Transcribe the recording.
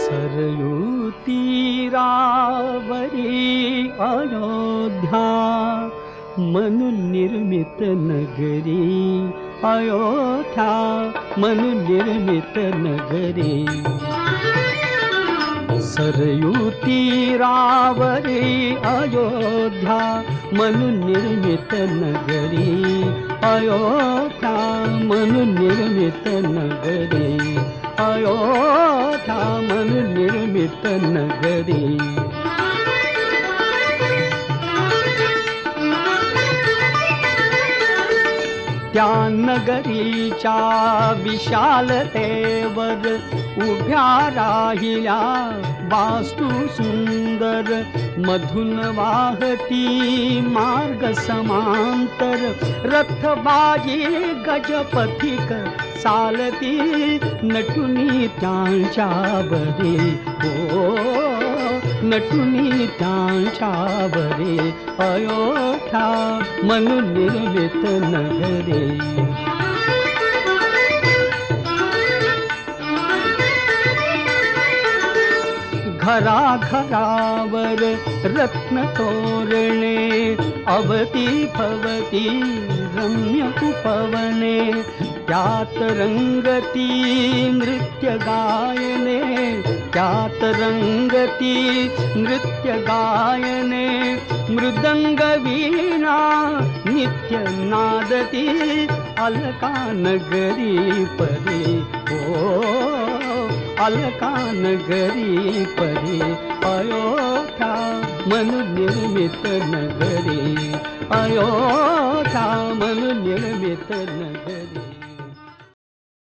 सरयू तीरावरी अयोध्या मनुनिर्मित नगरी, अयोध्या मनुनिर्मित नगरी। सरयू तीरावरी अयोध्या मनुनिर्मित नगरी, अयोध्या मनुनिर्मित नगरी, अयोध्या मनुनिर्मित नगरी। त्या नगरीच्या विशालतेवर उभ्या राहिल्या वास्तू सुंदर, मधुन वाहती मार्ग समांतर, रथबाजी गजपथिक चालती नटुनी त्यांच्या बरे, ओ नटुनी त्यांच्या बरे, अयोध्या मनुनिर्मित नगरी। घराघरावर रत्न तोरणे, अवती भवती रम्य उपवने, त्यात रंगती नृत्य गायने, त्यात रंगती नृत्य गायने, मृदंग वीणा नित्य नादती अलका नगरी परी, ओ अलका नगरी परी, अयोध्या मनुनिर्मित नगरी, अयोध्या मनुनिर्मित नगरी।